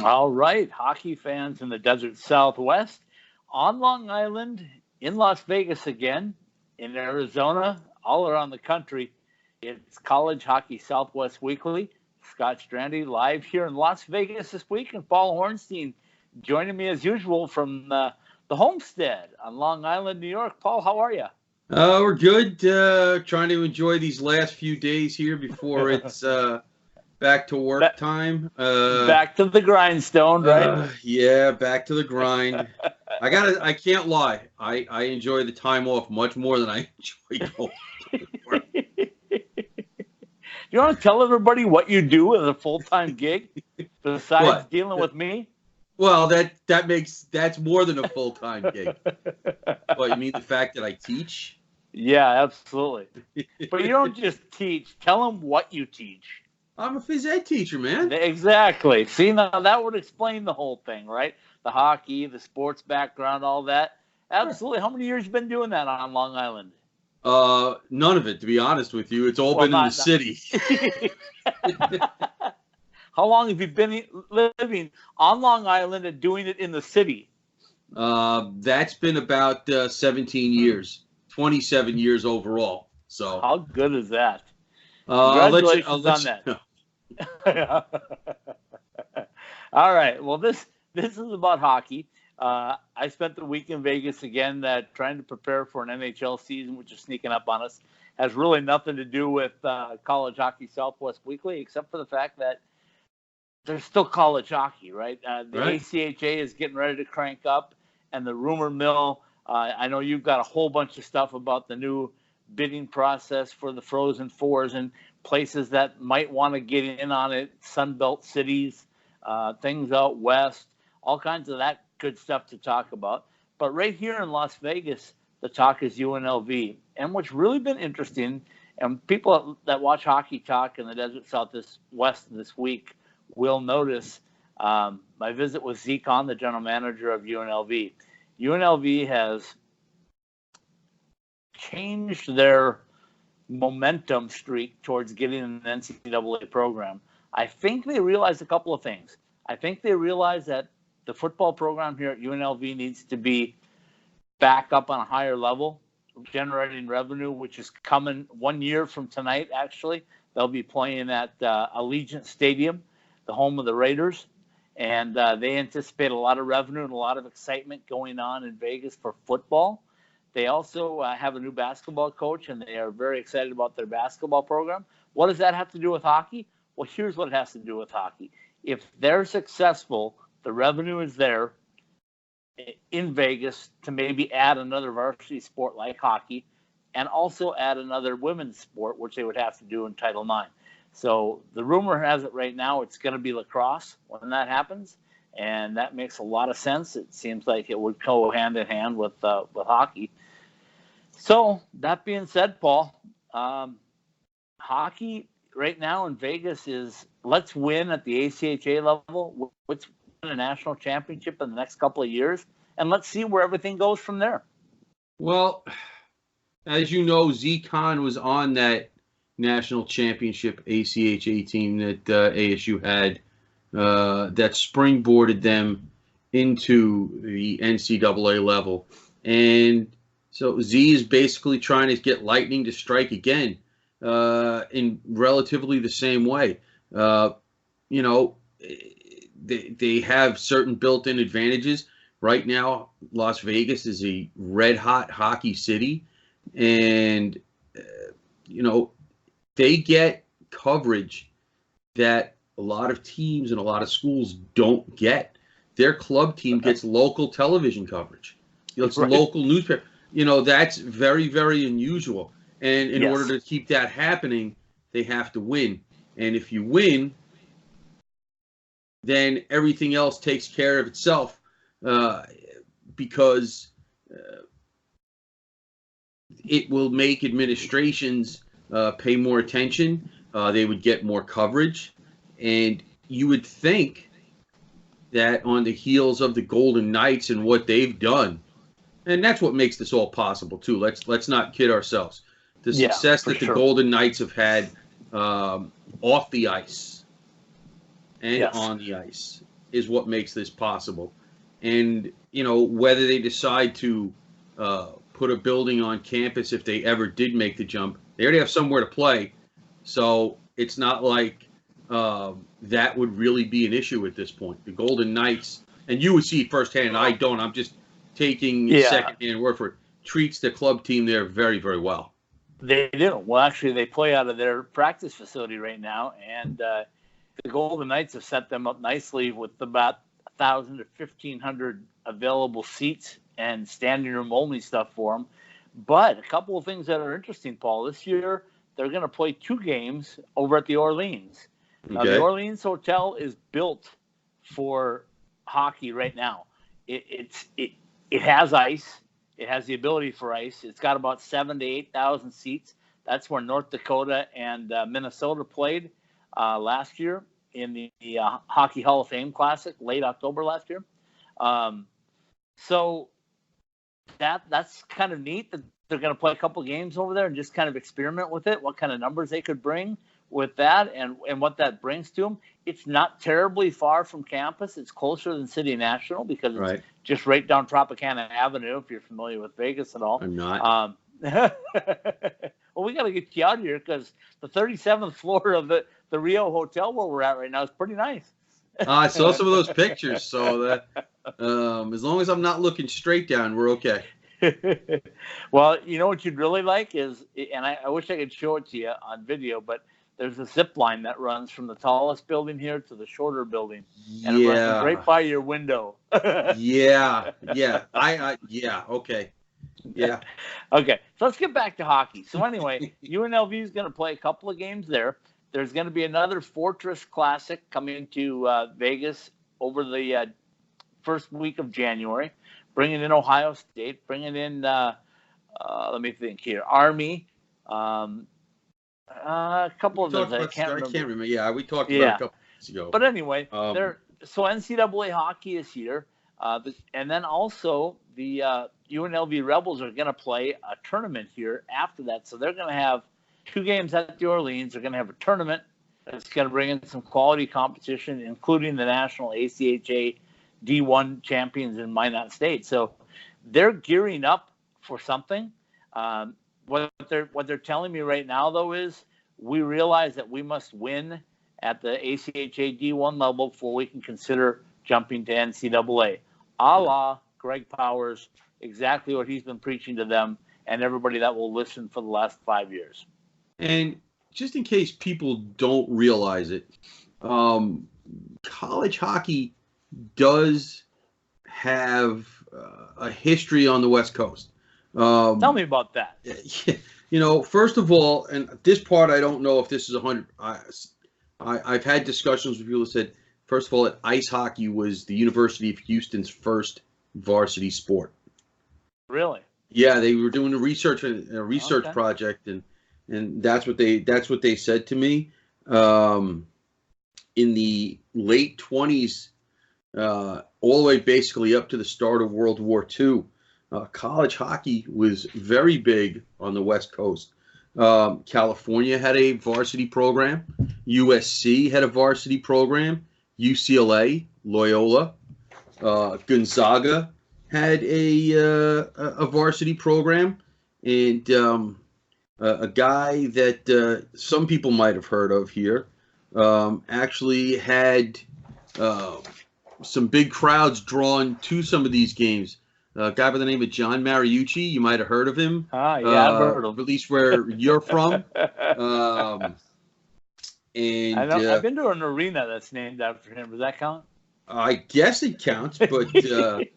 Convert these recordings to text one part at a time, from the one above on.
All right, hockey fans in the desert Southwest, on Long Island, in Las Vegas again, in Arizona, all around the country. It's College Hockey Southwest Weekly. Scott Strande live here in Las Vegas this week, and Paul Hornstein joining me as usual from the homestead on Long Island, New York. Paul, how are you? We're good. Trying to enjoy these last few days here before it's back to work time. Back to the grindstone, right? Yeah, back to the grind. I can't lie. I enjoy the time off much more than I enjoy going to work. You want to tell everybody what you do as a full-time gig besides What? dealing with me? Well, that's more than a full-time gig. What, you mean the fact that I teach? Yeah, absolutely. But you don't just teach. Tell them what you teach. I'm a phys ed teacher, man. Exactly. See, now that would explain the whole thing, right? The hockey, the sports background, all that. Absolutely. How many years you been doing that on Long Island? None of it, to be honest with you. It's all been in the city. How long have you been living on Long Island and doing it in the city? That's been about 17 years, 27 years overall. So how good is that? Congratulations on that. All right. Well, this is about hockey. I spent the week in Vegas again, trying to prepare for an NHL season, which is sneaking up on us. Has really nothing to do with College Hockey Southwest Weekly, except for the fact that there's still college hockey, right? The ACHA is getting ready to crank up, and the rumor mill. I know you've got a whole bunch of stuff about the new bidding process for the Frozen Fours and places that might want to get in on it, Sunbelt cities, things out west, all kinds of that good stuff to talk about. But right here in Las Vegas, the talk is UNLV. And what's really been interesting, and people that watch Hockey Talk in the Desert Southwest this week will notice my visit with Zeke on, the general manager of UNLV. UNLV has changed their momentum streak towards getting an NCAA program. I think they realized a couple of things. I think they realized that the football program here at UNLV needs to be back up on a higher level, generating revenue, which is coming 1 year from tonight, actually. They'll be playing at Allegiant Stadium, the home of the Raiders, and they anticipate a lot of revenue and a lot of excitement going on in Vegas for football. They also have a new basketball coach, and they are very excited about their basketball program. What does that have to do with hockey? Well, here's what it has to do with hockey. If they're successful, the revenue is there in Vegas to maybe add another varsity sport like hockey and also add another women's sport, which they would have to do in Title IX. So the rumor has it right now it's going to be lacrosse when that happens, and that makes a lot of sense. It seems like it would go hand in hand with hockey. So that being said, Paul, hockey right now in Vegas is let's win at the ACHA level. Let's win a national championship in the next couple of years, and let's see where everything goes from there. Well, as you know, Z-Con was on that national championship ACHA team that ASU had that springboarded them into the NCAA level. And so Z is basically trying to get Lightning to strike again in relatively the same way. You know, they have certain built-in advantages. Right now, Las Vegas is a red-hot hockey city, and, you know, they get coverage that a lot of teams and a lot of schools don't get. Their club team gets local television coverage. It's local newspaper. You know, that's very, very unusual. And in order to keep that happening, they have to win. And if you win, then everything else takes care of itself because it will make administrations pay more attention. They would get more coverage. And you would think that on the heels of the Golden Knights and what they've done, and that's what makes this all possible, too. Let's not kid ourselves. The success that the Golden Knights have had off the ice and on the ice is what makes this possible. And, whether they decide to put a building on campus, if they ever did make the jump, they already have somewhere to play. So it's not like that would really be an issue at this point. The Golden Knights, and you would see it firsthand, I don't, I'm just taking secondhand word for it, treats the club team there very, very well. They do. Well, actually, they play out of their practice facility right now, and the Golden Knights have set them up nicely with about 1,000 to 1,500 available seats and standing room only stuff for them. But a couple of things that are interesting, Paul. This year, they're going to play 2 games over at the Orleans. Now, the Orleans Hotel is built for hockey right now. It has ice. It has the ability for ice. It's got about 7,000 to 8,000 seats. That's where North Dakota and Minnesota played last year in the Hockey Hall of Fame Classic, late October last year. So that's kind of neat that they're going to play a couple games over there and just kind of experiment with it, what kind of numbers they could bring with that and what that brings to them. It's not terribly far from campus. It's closer than City National because it's just right down Tropicana Avenue, if you're familiar with Vegas at all. I'm not. Well, we got to get you out here because the 37th floor of the Rio Hotel where we're at right now is pretty nice. I saw some of those pictures, so that as long as I'm not looking straight down, we're okay. Well, you know what you'd really like is, and I wish I could show it to you on video, but there's a zip line that runs from the tallest building here to the shorter building, and it runs right by your window. Yeah. Okay. Yeah. Okay, so let's get back to hockey. So anyway, UNLV is going to play a couple of games there. There's going to be another Fortress Classic coming to Vegas over the first week of January, bringing in Ohio State, bringing in, let me think here, Army, a couple of those. I can't remember. Yeah, we talked about a couple weeks ago. But anyway, so NCAA hockey is here. And then also the UNLV Rebels are going to play a tournament here after that. So they're going to have 2 games at the Orleans. They're going to have a tournament that's going to bring in some quality competition, including the national ACHA D1 champions in Minot State. So they're gearing up for something. What they're telling me right now, though, is we realize that we must win at the ACHA D1 level before we can consider jumping to NCAA. A la Greg Powers, exactly what he's been preaching to them and everybody that will listen for the last 5 years. And just in case people don't realize it, college hockey does have a history on the West Coast. Tell me about that. First of all, and this part I don't know if this is 100. I've had discussions with people who said, first of all, ice hockey was the University of Houston's first varsity sport. Really? Yeah, they were doing a research project, and that's what they said to me. In the late 20s, all the way basically up to the start of World War II, college hockey was very big on the West Coast. California had a varsity program. USC had a varsity program. UCLA, Loyola, Gonzaga had a varsity program, and a guy that some people might have heard of here actually had some big crowds drawn to some of these games. A guy by the name of John Mariucci, you might have heard of him. I've heard of him. At least where you're from. And I've been to an arena that's named after him. Does that count? I guess it counts, but he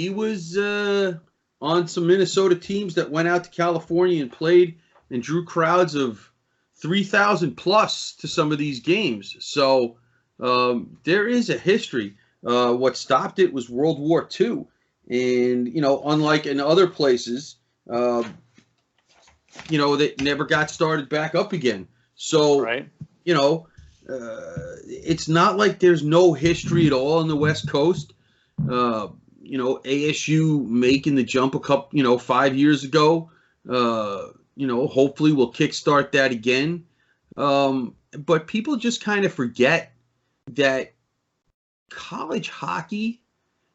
was on some Minnesota teams that went out to California and played and drew crowds of 3,000 plus to some of these games. So there is a history. What stopped it was World War II. And, unlike in other places, they never got started back up again. So, right. It's not like there's no history at all on the West Coast. ASU making the jump 5 years ago, hopefully we'll kickstart that again. But people just kind of forget that college hockey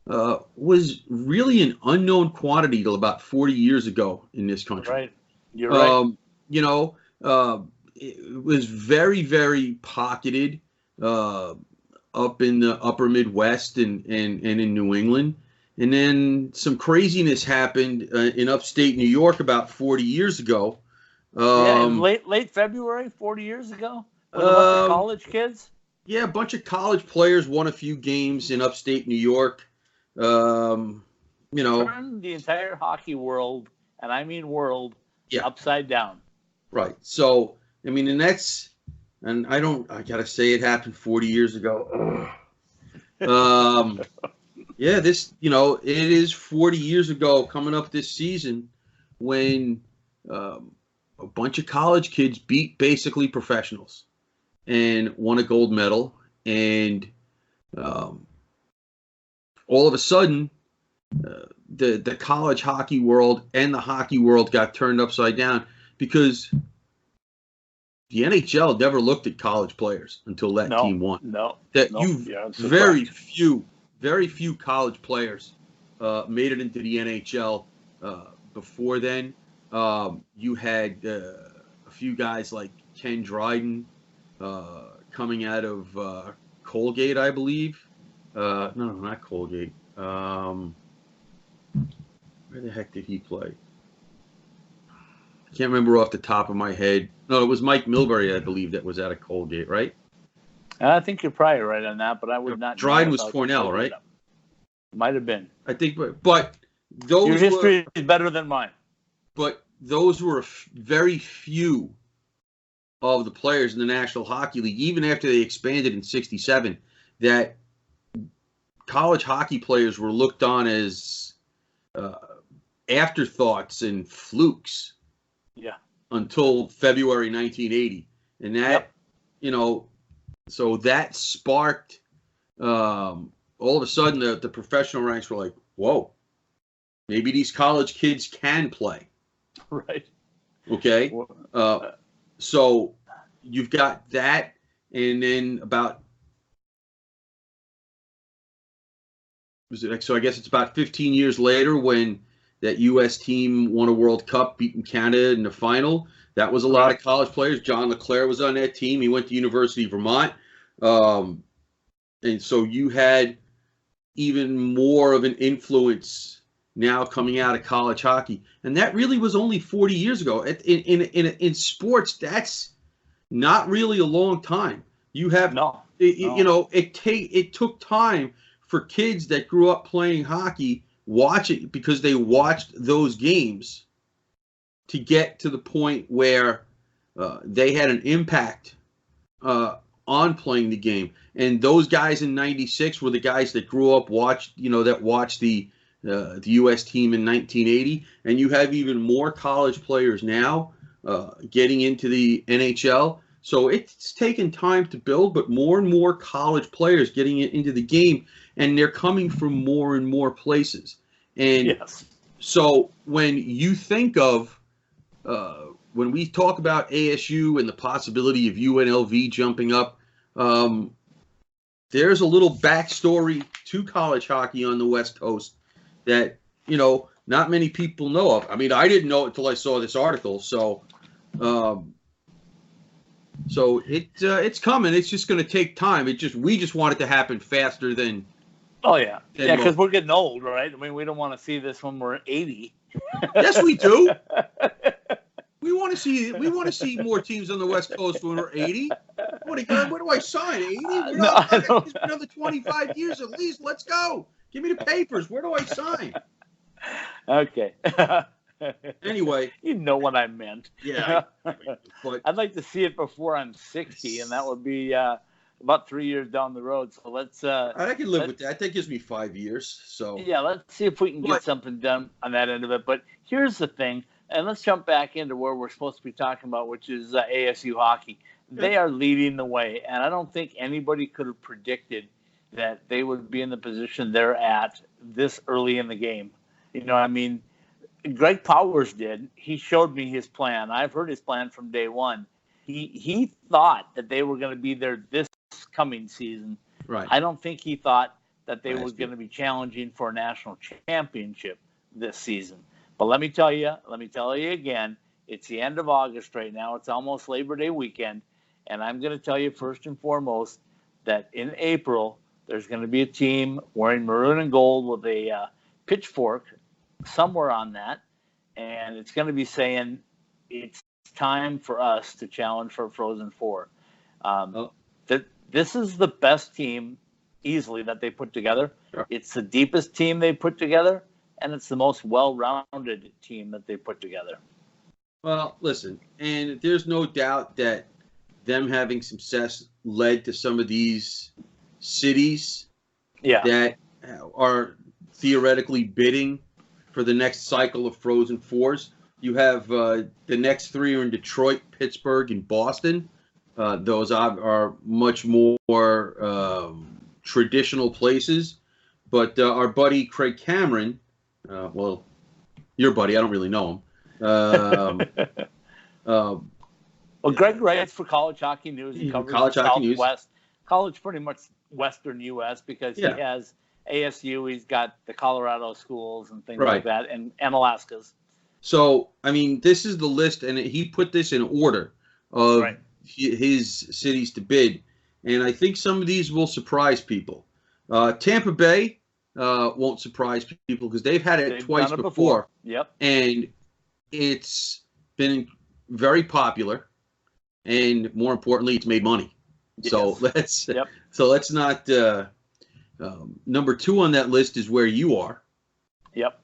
was really an unknown quantity till about 40 years ago in this country. Right. You're right. You know, it was very, very pocketed up in the upper Midwest and in New England. And then some craziness happened in upstate New York about 40 years ago. Yeah, in late February, 40 years ago, with a bunch of college kids. Yeah, a bunch of college players won a few games in upstate New York. You know, Turned the entire hockey world, and I mean world, yeah, upside down. right. So, I mean, and I gotta say it happened 40 years ago. Yeah, it is 40 years ago coming up this season when a bunch of college kids beat basically professionals and won a gold medal. And all of a sudden, the college hockey world and the hockey world got turned upside down because the NHL never looked at college players until that team won. Very few college players made it into the NHL before then. You had a few guys like Ken Dryden coming out of Colgate, I believe. No, not Colgate. Where the heck did he play? I can't remember off the top of my head. No, it was Mike Milbury, I believe, that was out of Colgate, right? I think you're probably right on that, but I would not. Dryden was Cornell, right? Might have been. I think, but those your history is better than mine. But those were very few of the players in the National Hockey League, even after they expanded in '67, that college hockey players were looked on as afterthoughts and flukes. Yeah. Until February 1980, and that, so that sparked. All of a sudden, the professional ranks were like, "Whoa, maybe these college kids can play." Right. Okay. So you've got that, and then so I guess it's about 15 years later when that U.S. team won a World Cup, beating Canada in the final. That was a lot of college players. John LeClair was on that team. He went to University of Vermont. And so you had even more of an influence now coming out of college hockey. And that really was only 40 years ago. In sports, that's not really a long time. You have, it took time for kids that grew up playing hockey watch it because they watched those games to get to the point where they had an impact on playing the game. And those guys in '96 were the guys that grew up watched the U.S. team in 1980. And you have even more college players now getting into the NHL. So it's taken time to build, but more and more college players getting into the game, and they're coming from more and more places. And so when you think of, when we talk about ASU and the possibility of UNLV jumping up, there's a little backstory to college hockey on the West Coast that, not many people know of. I mean, I didn't know it until I saw this article. So it's coming. It's just going to take time. We just want it to happen faster than. Oh yeah, because we're getting old, right? I mean, we don't want to see this when we're 80. Yes, we do. We want to see more teams on the West Coast when we're 80. Where do I sign? 80? Another 25 years at least. Let's go. Give me the papers. Where do I sign? Okay. Anyway, you know what I meant. Yeah, but I'd like to see it before I'm 60, and that would be about 3 years down the road. So let's. I can live with that. That gives me 5 years. So yeah, let's see if we can get something done on that end of it. But here's the thing, and let's jump back into where we're supposed to be talking about, which is ASU hockey. They are leading the way, and I don't think anybody could have predicted that they would be in the position they're at this early in the game. I mean, Greg Powers did. He showed me his plan. I've heard his plan from day one. He thought that they were going to be there this coming season. Right. I don't think he thought that they were Last year. going to be challenging for a national championship this season. But let me tell you again, it's the end of August right now. It's almost Labor Day weekend. And I'm going to tell you first and foremost that in April, there's going to be a team wearing maroon and gold with a pitchfork somewhere on that. And it's going to be saying it's time for us to challenge for Frozen Four. This is the best team easily that they put together. Sure. It's the deepest team they put together, and it's the most well-rounded team that they put together. Well, listen, and there's no doubt that them having success led to some of these cities that are theoretically bidding for the next cycle of Frozen Fours. You have the next three are in Detroit, Pittsburgh, and Boston. Those are much more traditional places. But our buddy Craig Cameron, well, your buddy, I don't really know him. Well, Greg writes for College Hockey News. He covers College the Hockey News. Southwest, college pretty much Western U.S. because he has ASU. He's got the Colorado schools and things like that, and Alaska's. So, I mean, this is the list, and he put this in order of his cities to bid. And I think some of these will surprise people. Tampa Bay won't surprise people because they've had it twice before. Yep. And it's been very popular. And more importantly, it's made money. Yes. So let's not. Number 2 on that list is where you are. Yep.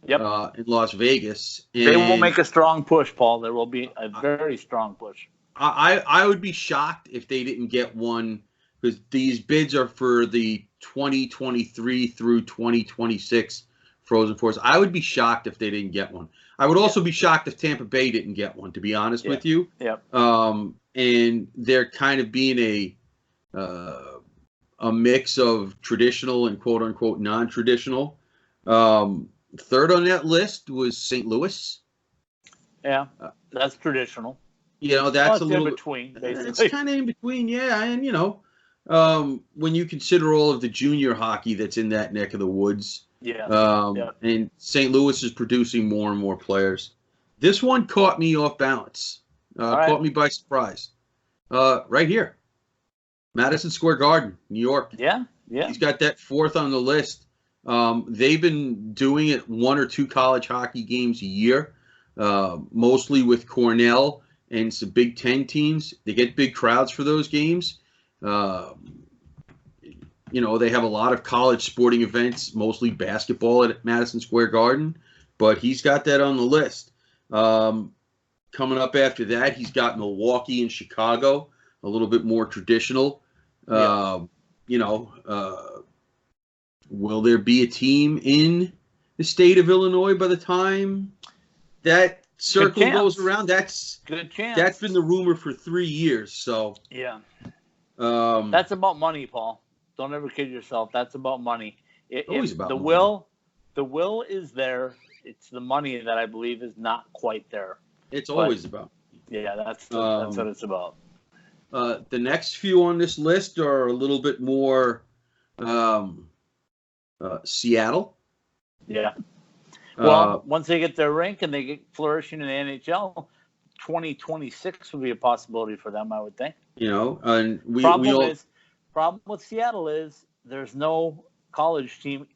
In Las Vegas. And they will make a strong push, Paul. There will be a very strong push. I would be shocked if they didn't get one because these bids are for the 2023 through 2026 Frozen Fours. I would be shocked if they didn't get one. I would also be shocked if Tampa Bay didn't get one, to be honest with you. Yep. And they're kind of being a mix of traditional and quote unquote non-traditional. Third on that list was St. Louis. Yeah, that's traditional. You know, that's a little in between. Basically, it's kind of in between. Yeah, and you know, when you consider all of the junior hockey that's in that neck of the woods. And St. Louis is producing more and more players. This one caught me off balance. Caught me by surprise. Right here. Madison Square Garden, New York. Yeah. He's got that 4th on the list. They've been doing it 1 or 2 college hockey games a year, mostly with Cornell and some Big Ten teams. They get big crowds for those games. You know, they have a lot of college sporting events, mostly basketball at Madison Square Garden, but he's got that on the list. Coming up after that, he's got Milwaukee and Chicago, a little bit more traditional. You know, will there be a team in the state of Illinois by the time that circle goes around? That's good chance. That's been the rumor for 3 years. So that's about money, Paul. Don't ever kid yourself. That's about monny. Always about the money. The will is there. It's the money that I believe is not quite there. It's always about. Yeah, that's what it's about. The next few on this list are a little bit more Seattle. Yeah. Well, once they get their rink and they get flourishing in the NHL, 2026 would be a possibility for them, I would think. You know, and problem with Seattle is there's no college team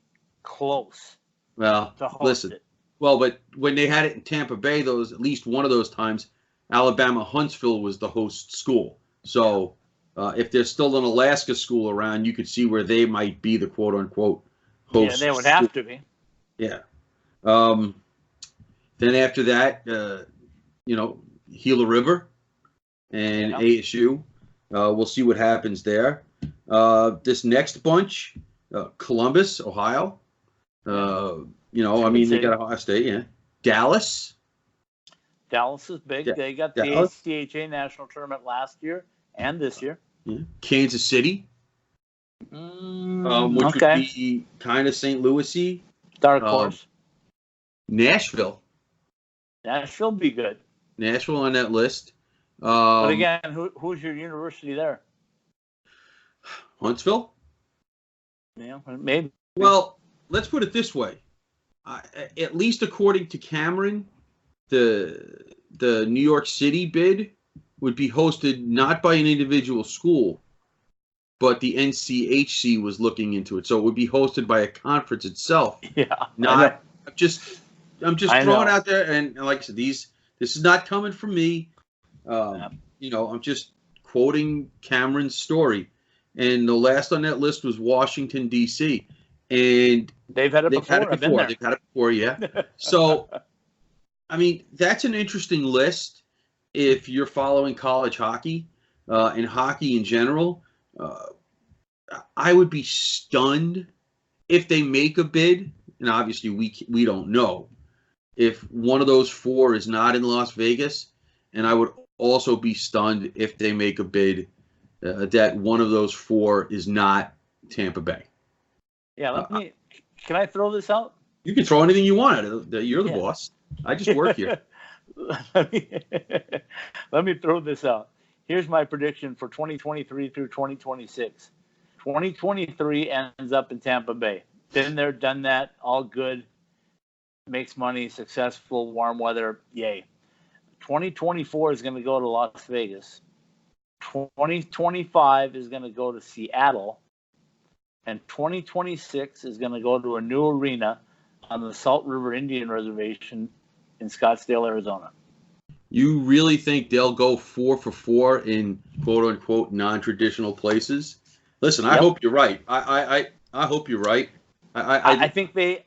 close. Well, to host listen. it. Well, but when they had it in Tampa Bay, at least one of those times, Alabama Huntsville was the host school. So if there's still an Alaska school around, you could see where they might be the quote unquote host. Yeah, they would have to be. Yeah. Then after that, you know, Gila River and ASU. We'll see what happens there. This next bunch, Columbus, Ohio. You know, I mean, they got Ohio State, Dallas. Dallas is big. They got the NCAA National Tournament last year and this year. Yeah. Kansas City. Which would be kind of St. Louis-y. Dark horse. Nashville. Nashville be good. Nashville on that list. But again, who's your university there? Huntsville. Maybe. Well, let's put it this way. At least according to Cameron, the New York City bid would be hosted not by an individual school, but the NCHC was looking into it. So it would be hosted by a conference itself. Yeah. I'm just throwing out there, and like I said, this is not coming from me. I'm just quoting Cameron's story. And the last on that list was Washington, D.C. And they've had it before. They've had it before, yeah. So, I mean, that's an interesting list if you're following college hockey and hockey in general. I would be stunned if they make a bid, and obviously we don't know, if one of those four is not in Las Vegas, and I would also be stunned if they make a bid that one of those four is not Tampa Bay. Yeah, can I throw this out? You can throw anything you want. You're the boss. I just work here. Let me throw this out. Here's my prediction for 2023 through 2026. 2023 ends up in Tampa Bay. Been there, done that, all good. Makes money, successful, warm weather, yay. 2024 is going to go to Las Vegas. 2025 is going to go to Seattle. And 2026 is going to go to a new arena on the Salt River Indian Reservation in Scottsdale, Arizona. You really think they'll go 4 for 4 in quote-unquote non-traditional places? Listen, I hope you're right. I hope you're right. I think they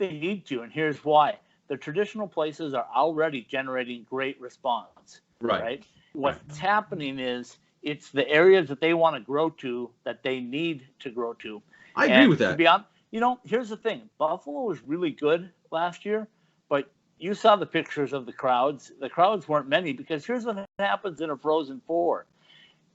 need to, and here's why. The traditional places are already generating great response. Right? What's happening is it's the areas that they want to grow to that they need to grow to. I agree with that. To be honest, here's the thing. Buffalo was really good last year, but you saw the pictures of the crowds. The crowds weren't many because here's what happens in a Frozen Four.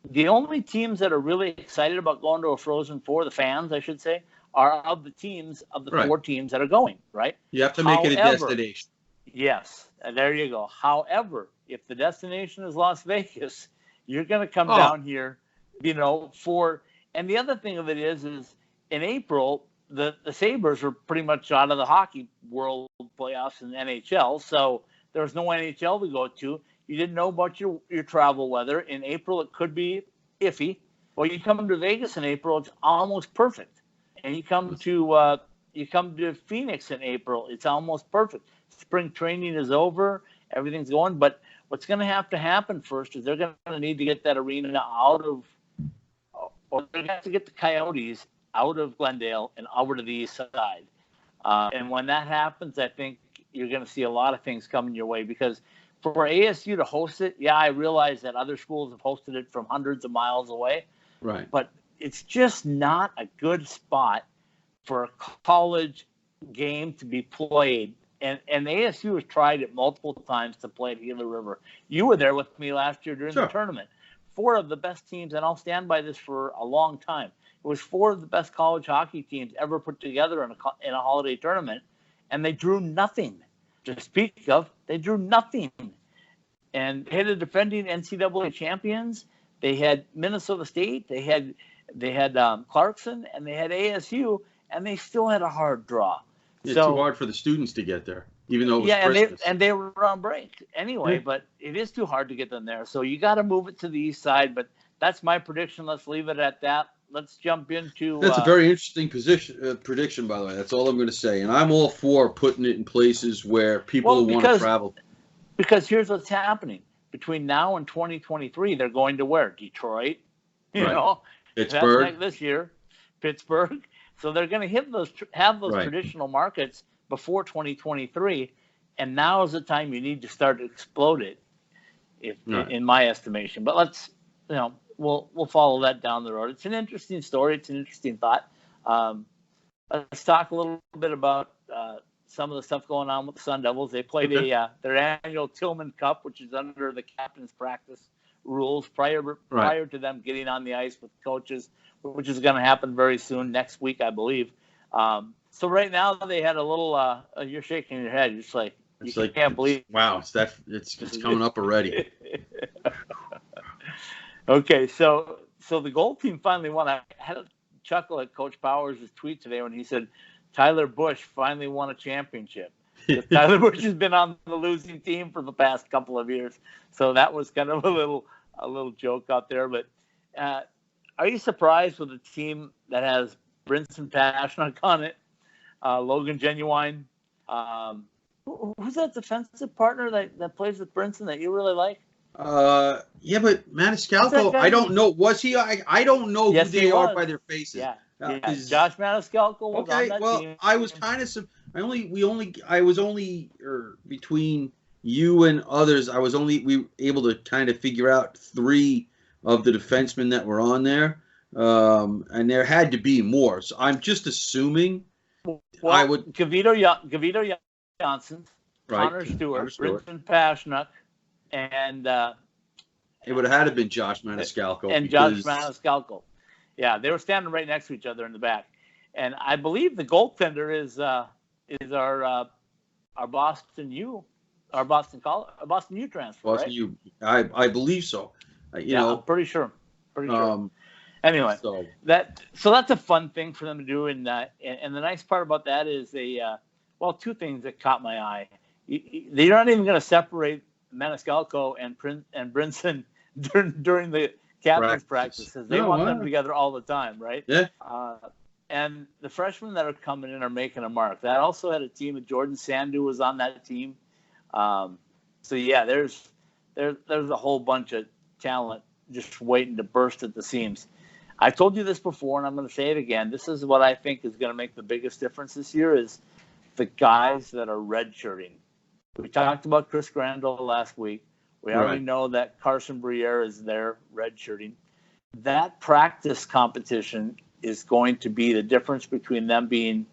The only teams that are really excited about going to a Frozen Four, the fans, I should say, are of the teams, of the four teams that are going, right? You have to make it a destination. Yes, and there you go. However, if the destination is Las Vegas, you're going to come down here, for – and the other thing of it is in April, the Sabres are pretty much out of the hockey world playoffs in the NHL, so there's no NHL to go to. You didn't know about your travel weather. In April, it could be iffy. Well, you come to Vegas in April, it's almost perfect. And you come to Phoenix in April, it's almost perfect. Spring training is over, everything's going. But what's going to have to happen first is they're going to need to get that arena out of, or they're going to have to get the Coyotes out of Glendale and over to the east side. And when that happens, I think you're going to see a lot of things coming your way because for ASU to host it, I realize that other schools have hosted it from hundreds of miles away. Right. But it's just not a good spot for a college game to be played. And ASU has tried it multiple times to play at Gila River. You were there with me last year during the tournament. 4 of the best teams, and I'll stand by this for a long time. It was 4 of the best college hockey teams ever put together in a holiday tournament, and they drew nothing. To speak of, they drew nothing. And they had the defending NCAA champions. They had Minnesota State. They had Clarkson, and they had ASU, and they still had a hard draw. It's too hard for the students to get there, even though it was Christmas. and they were on break anyway. But it is too hard to get them there. So you got to move it to the east side. But that's my prediction. Let's leave it at that. Let's jump into. That's a very interesting prediction, by the way. That's all I'm going to say. And I'm all for putting it in places where people want to travel. Because here's what's happening. Between now and 2023, they're going to where? Detroit, Pittsburgh. That's like this year, Pittsburgh. So they're going to have those traditional markets before 2023, and now is the time you need to start to explode it, in my estimation. But let's, we'll follow that down the road. It's an interesting story. It's an interesting thought. Let's talk a little bit about some of the stuff going on with the Sun Devils. They played their annual Tillman Cup, which is under the captain's practice rules prior to them getting on the ice with coaches, which is going to happen very soon, next week, I believe. So right now they had a little. You're shaking your head. It's like you can't believe. Wow, it's coming up already. Okay, so the gold team finally won. I had chuckle at Coach Powers' tweet today when he said Tyler Bush finally won a championship. Tyler Bush has been on the losing team for the past couple of years, so that was kind of a little joke out there. But are you surprised with a team that has Brinson Pashnuk on it, Logan Genuine? Who's that defensive partner that plays with Brinson that you really like? Yeah, but Maniscalco, I don't know. Was he? I don't know yes, who they are by their faces. Yeah, Josh Maniscalco was on that team. I was kind of I was only between you and others. We were able to kind of figure out 3 of the defensemen that were on there, and there had to be more. So I'm just assuming. Well, Gavito Johnson, right. Connor Stewart, Brinson Pashnuk, and it would have had to been Josh Maniscalco. And Josh Maniscalco. Yeah, they were standing right next to each other in the back. And I believe the goaltender is our Boston U transfer. Boston right? U. I believe so. You know, I'm pretty sure. Anyway, so that's a fun thing for them to do, and the nice part about that is two things that caught my eye. They're not even going to separate Maniscalco and Brinson during the captain's practices. They want them together all the time, right? Yeah. And the freshmen that are coming in are making a mark. That also had a team of Jordan Sandu was on that team. So yeah, there's a whole bunch of talent just waiting to burst at the seams. I told you this before, and I'm going to say it again. This is what I think is going to make the biggest difference this year is the guys that are redshirting. We talked about Chris Grandal last week. We already know that Carson Briere is there redshirting. That practice competition is going to be the difference between them being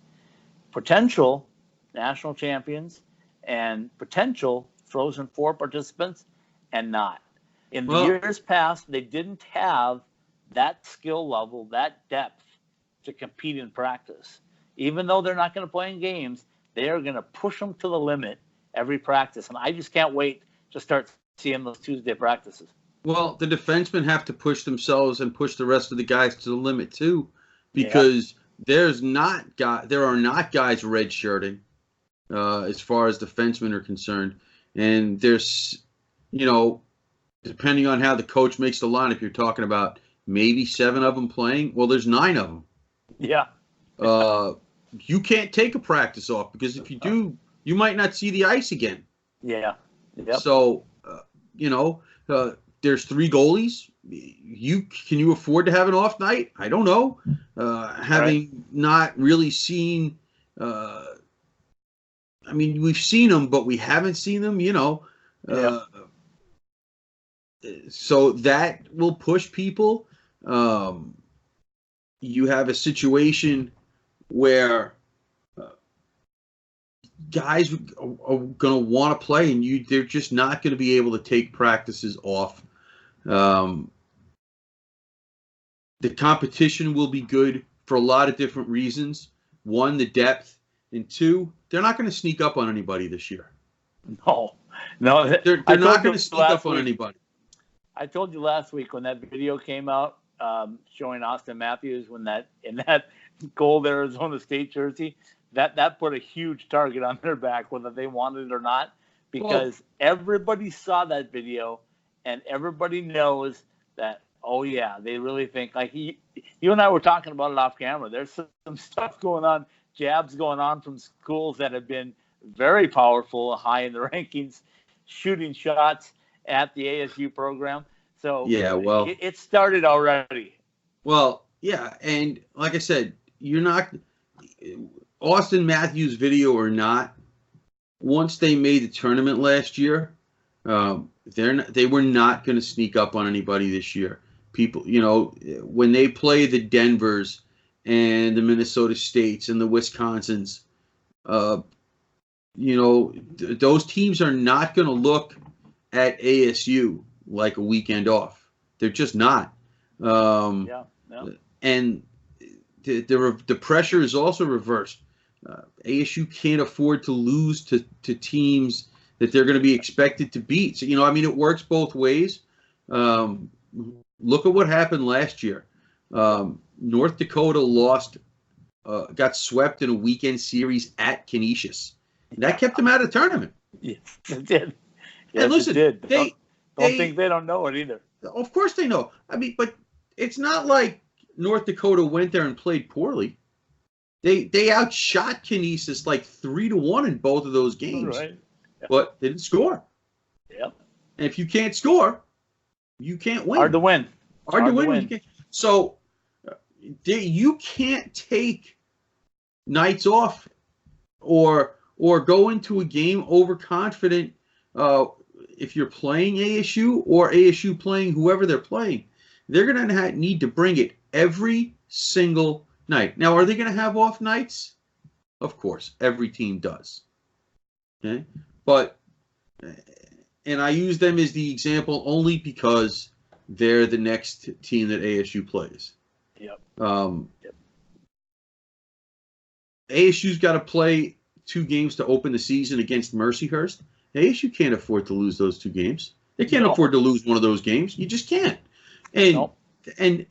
potential national champions and potential Frozen Four participants and not. In the years past, they didn't have that skill level, that depth to compete in practice. Even though they're not going to play in games, they are going to push them to the limit every practice. And I just can't wait to start seeing those Tuesday practices. Well, the defensemen have to push themselves and push the rest of the guys to the limit too, because there are not guys redshirting as far as defensemen are concerned. And there's, depending on how the coach makes the lineup, you're talking about maybe 7 of them playing. Well, there's 9 of them. Yeah. You can't take a practice off because if you do, you might not see the ice again. Yeah. Yep. So, there's 3 goalies. Can you afford to have an off night? I don't know. Having not really seen, we've seen them, but we haven't seen them, so that will push people. You have a situation where guys are going to want to play, and they're just not going to be able to take practices off. The competition will be good for a lot of different reasons. 1, the depth, and 2, they're not going to sneak up on anybody this year. No, they're not going to sneak up on anybody. I told you last week when that video came out showing Austin Matthews in that gold Arizona State jersey, that put a huge target on their back, whether they wanted it or not, because everybody saw that video and everybody knows that. Oh yeah, they really think like you and I were talking about it off camera. There's some stuff going on, jabs going on from schools that have been very powerful, high in the rankings, shooting shots at the ASU program. So it started already. Well, yeah, and like I said, you're not Austin Matthews video or not. Once they made the tournament last year, they were not going to sneak up on anybody this year. People, when they play the Denvers and the Minnesota States and the Wisconsins, those teams are not going to look at ASU like a weekend off. They're just not. And the pressure is also reversed. ASU can't afford to lose to teams that they're going to be expected to beat. So, it works both ways. Look at what happened last year. North Dakota got swept in a weekend series at Canisius. That kept them out of the tournament. Yes, it did. Yes, And listen, it did. Don't think they don't know it either. Of course they know. I mean, but it's not like North Dakota went there and played poorly. They outshot Canisius like 3-1 in both of those games. Right. Yeah. But they didn't score. Yep. And if you can't score, you can't win. Hard to win. Hard to win. So you can't take nights off or go into a game overconfident if you're playing ASU or ASU playing whoever they're playing. They're going to need to bring it every single night. Now, are they going to have off nights? Of course, every team does. Okay, but and I use them as the example only because they're the next team that ASU plays. Yep. ASU's got to play 2 games to open the season against Mercyhurst. ASU can't afford to lose those 2 games. They can't afford to lose one of those games. You just can't. And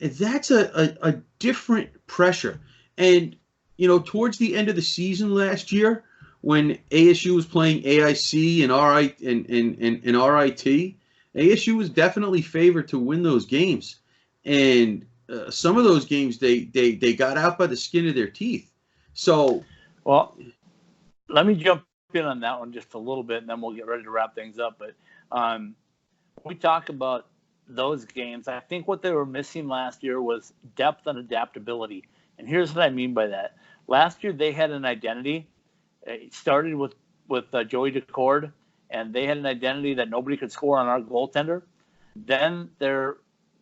that's a different pressure. And, towards the end of the season last year, when ASU was playing AIC and RIT, ASU was definitely favored to win those games. And some of those games, they got out by the skin of their teeth. So, well, let me jump in on that one just a little bit, and then we'll get ready to wrap things up. But when we talk about those games, I think what they were missing last year was depth and adaptability. And here's what I mean by that. Last year, they had an identity. It started with Joey DeCord, and they had an identity that nobody could score on our goaltender. Then their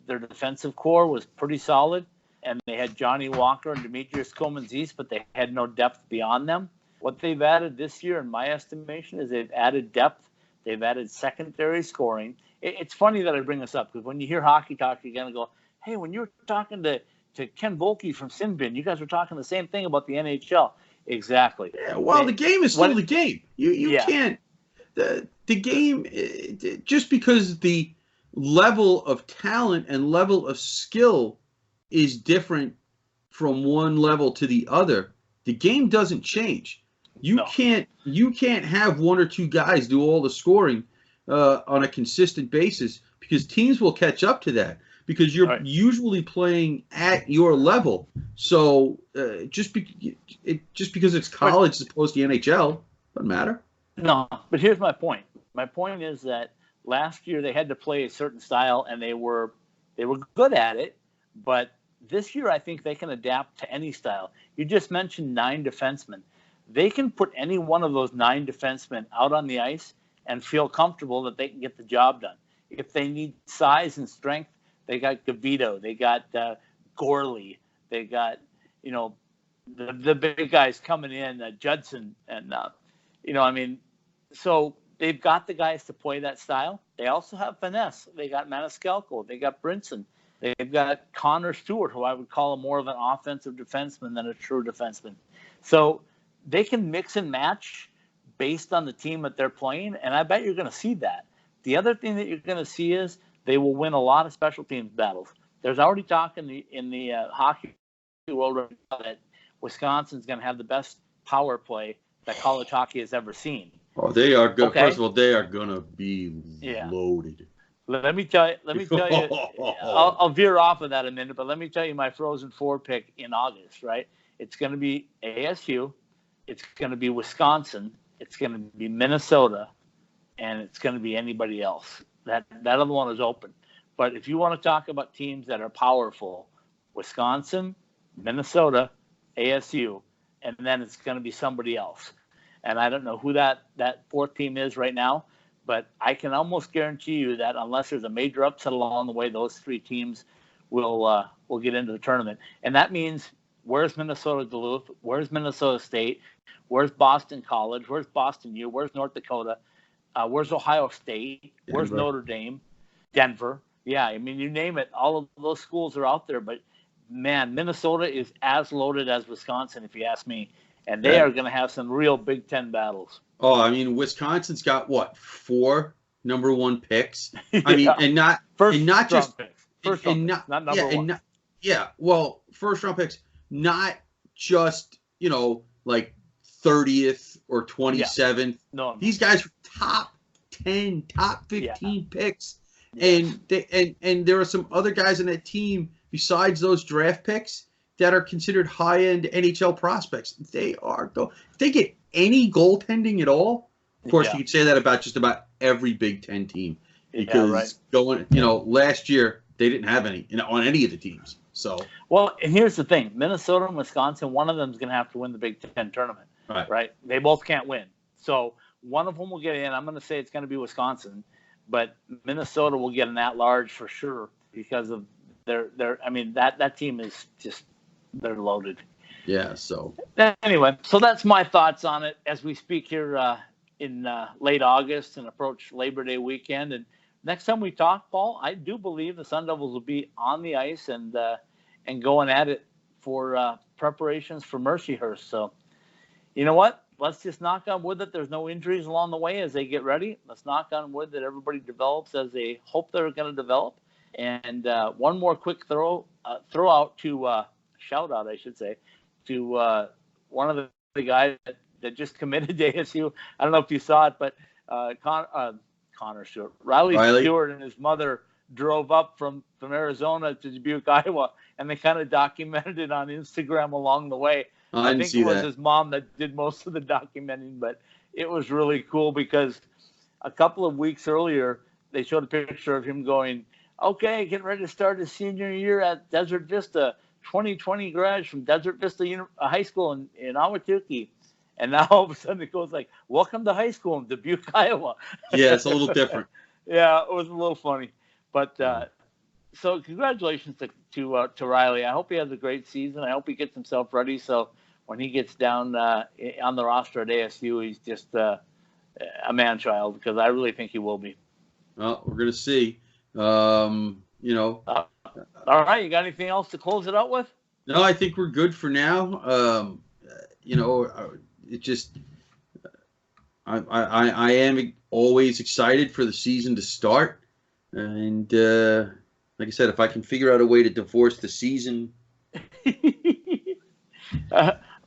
defensive core was pretty solid, and they had Johnny Walker and Demetrius Coleman-Zeese, but they had no depth beyond them. What they've added this year, in my estimation, is they've added depth. They've added secondary scoring. It's funny that I bring this up because when you hear hockey talk, you're going to go, hey, when you were talking to Ken Volke from Sinbin, you guys were talking the same thing about the NHL. Exactly. Yeah, well, the game is still the game. You can't – the game, just because the level of talent and level of skill is different from one level to the other, the game doesn't change. You can't have 1 or 2 guys do all the scoring on a consistent basis because teams will catch up to that because you're usually playing at your level. So just because it's college as opposed to the NHL doesn't matter. No, but here's my point. My point is that last year they had to play a certain style and they were good at it, but this year I think they can adapt to any style. You just mentioned 9 defensemen. They can put any one of those 9 defensemen out on the ice and feel comfortable that they can get the job done. If they need size and strength, they got Gavito, they got Gorley, they got, the big guys coming in, Judson, and, so they've got the guys to play that style. They also have finesse. They got Maniscalco, they got Brinson, they've got Connor Stewart, who I would call more of an offensive defenseman than a true defenseman. So they can mix and match based on the team that they're playing, and I bet you're going to see that. The other thing that you're going to see is they will win a lot of special teams battles. There's already talk in the hockey world right now that Wisconsin's going to have the best power play that college hockey has ever seen. Oh, they are good. Okay. First of all, they are going to be loaded. Let me tell you. I'll veer off of that a minute, but let me tell you my Frozen Four pick in August. Right, it's going to be ASU, it's going to be Wisconsin, it's going to be Minnesota, and it's going to be anybody else. That other one is open. But if you want to talk about teams that are powerful, Wisconsin, Minnesota, ASU, and then it's going to be somebody else. And I don't know who that 4th team is right now, but I can almost guarantee you that unless there's a major upset along the way, those 3 teams will get into the tournament. And that means where's Minnesota Duluth? Where's Minnesota State? Where's Boston College? Where's Boston U? Where's North Dakota? Where's Ohio State? Where's Notre Dame? Denver? Yeah, I mean, you name it. All of those schools are out there. But, man, Minnesota is as loaded as Wisconsin, if you ask me. And they are going to have some real Big Ten battles. Oh, I mean, Wisconsin's got, 4 number 1 picks? I mean, and not first just picks. First round picks, not number 1. Yeah, well, first round picks, not just, like 30th or Yeah. 27th. No. These guys are top 10, top Yeah. 15 picks. Yes. And there are some other guys on that team besides those draft picks that are considered high-end NHL prospects. If they get any goaltending at all, of course, Yeah. you could say that about just about every Big Ten team. Yeah, right. Because last year they didn't have any on any of the teams. So Well, and here's the thing: Minnesota and Wisconsin, one of them is going to have to win the Big Ten tournament, right? They both can't win, so one of them will get in. I'm going to say it's going to be Wisconsin, but Minnesota will get an at-large for sure because of their. I mean, that team is just they're loaded. Yeah. So anyway, so that's my thoughts on it as we speak here in late August and approach Labor Day weekend. And next time we talk, Paul, I do believe the Sun Devils will be on the ice and going at it for preparations for Mercyhurst. So, you know what? Let's just knock on wood that there's no injuries along the way as they get ready. Let's knock on wood that everybody develops as they hope they're going to develop. And one more quick shout out, I should say, to one of the guys that just committed to ASU. I don't know if you saw it, but Connor Stewart, Riley Stewart and his mother drove up from Arizona to Dubuque, Iowa, and they kind of documented it on Instagram along the way. I think it was his mom that did most of the documenting, but it was really cool because a couple of weeks earlier, they showed a picture of him going, okay, getting ready to start his senior year at Desert Vista, 2020 grads from Desert Vista High School in Ahwatukee. And now all of a sudden it goes like, welcome to high school in Dubuque, Iowa. Yeah, it's a little different. Yeah, it was a little funny. But so congratulations to Riley. I hope he has a great season. I hope he gets himself ready. So when he gets down on the roster at ASU, he's just a man-child, because I really think he will be. Well, we're going to see. All right, you got anything else to close it out with? No, I think we're good for now. It just I am always excited for the season to start, and like I said, if I can figure out a way to divorce the season.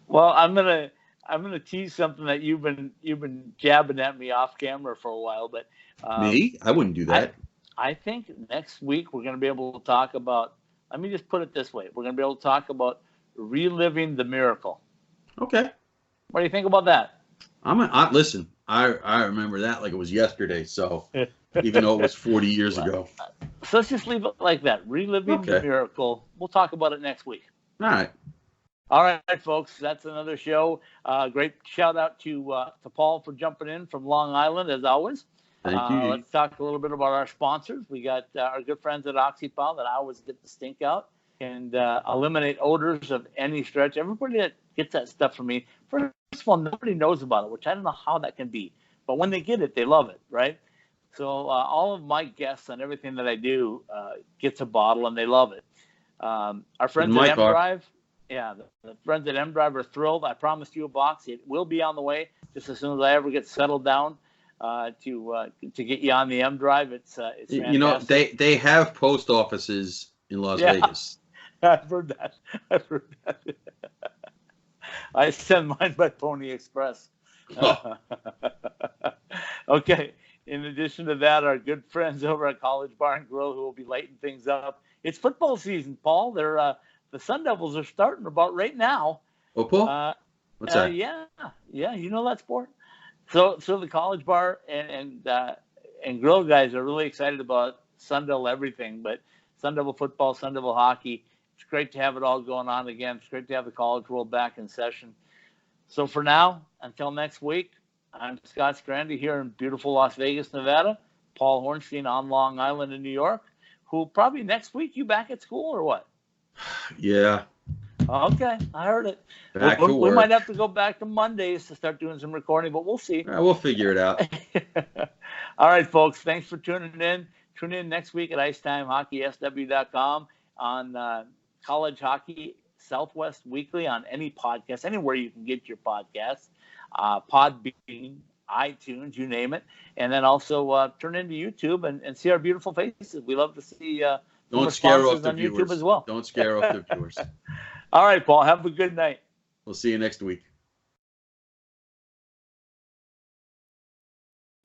Well, I'm gonna tease something that you've been jabbing at me off camera for a while, but me? I wouldn't do that. I think next week we're going to be able to talk about, let me just put it this way, we're going to be able to talk about reliving the miracle. Okay. What do you think about that? Listen, I remember that like it was yesterday, so even though it was 40 years ago. So let's just leave it like that, reliving the miracle. We'll talk about it next week. All right. All right, folks, that's another show. Great shout out to Paul for jumping in from Long Island, as always. Thank you. Let's talk a little bit about our sponsors. We got our good friends at OxyPow that I always get the stink out and eliminate odors of any stretch. Everybody that gets that stuff from me, first of all, nobody knows about it, which I don't know how that can be. But when they get it, they love it, right? So all of my guests on everything that I do gets a bottle, and they love it. Our friends at M-Drive, the friends at M-Drive are thrilled. I promised you a box. It will be on the way just as soon as I ever get settled down. To get you on the M-Drive. It's fantastic. They have post offices in Las Vegas. I've heard that. I send mine by Pony Express. Oh. Okay. In addition to that, our good friends over at College Bar and Grill, who will be lighting things up. It's football season, Paul. They're the Sun Devils are starting about right now. Oh, Paul? What's that? Yeah, you know that sport. So the College Bar and Grill guys are really excited about Sun Devil everything, but Sun Devil football, Sun Devil hockey. It's great to have it all going on again. It's great to have the college world back in session. So for now, until next week, I'm Scott Strande here in beautiful Las Vegas, Nevada. Paul Hornstein on Long Island in New York, who probably next week you back at school or what? Yeah. Okay, I heard it. We might have to go back to Mondays to start doing some recording, but we'll see. We'll figure it out. All right, folks. Thanks for tuning in. Tune in next week at IcetimeHockeySW.com on College Hockey Southwest Weekly on any podcast, anywhere you can get your podcasts, Podbean, iTunes, you name it. And then also turn into YouTube and see our beautiful faces. We love to see Don't scare off the on viewers. YouTube as well. Don't scare off the viewers. All right, Paul. Have a good night. We'll see you next week.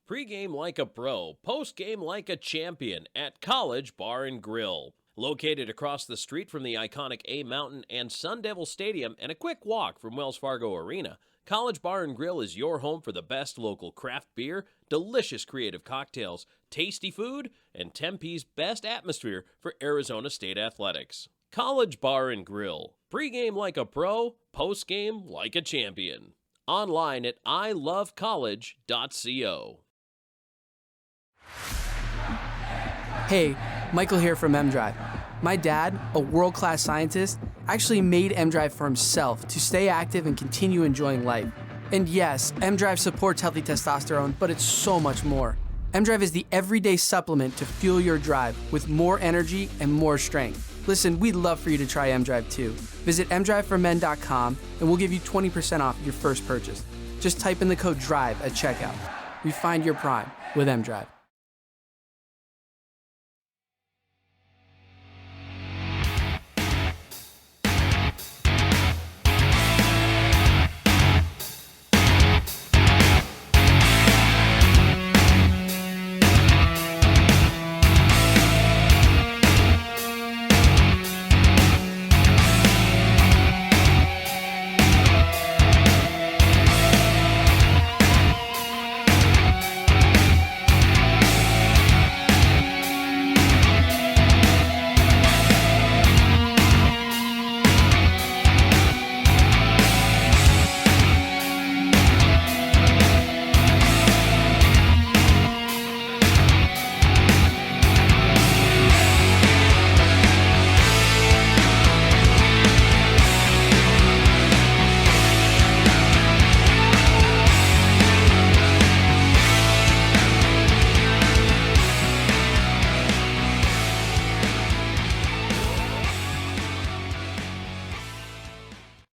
Pre-game like a pro, post-game like a champion at College Bar and Grill. Located across the street from the iconic A Mountain and Sun Devil Stadium and a quick walk from Wells Fargo Arena, College Bar and Grill is your home for the best local craft beer, delicious creative cocktails, tasty food, and Tempe's best atmosphere for Arizona State athletics. College Bar and Grill. Pre-game like a pro, post-game like a champion. Online at ilovecollege.co. Hey, Michael here from mDrive. My dad, a world-class scientist, actually made mDrive for himself to stay active and continue enjoying life. And yes, mDrive supports healthy testosterone, but it's so much more. mDrive is the everyday supplement to fuel your drive with more energy and more strength. Listen, we'd love for you to try mDrive too. Visit mdriveformen.com and we'll give you 20% off your first purchase. Just type in the code DRIVE at checkout. Refine your prime with mDrive.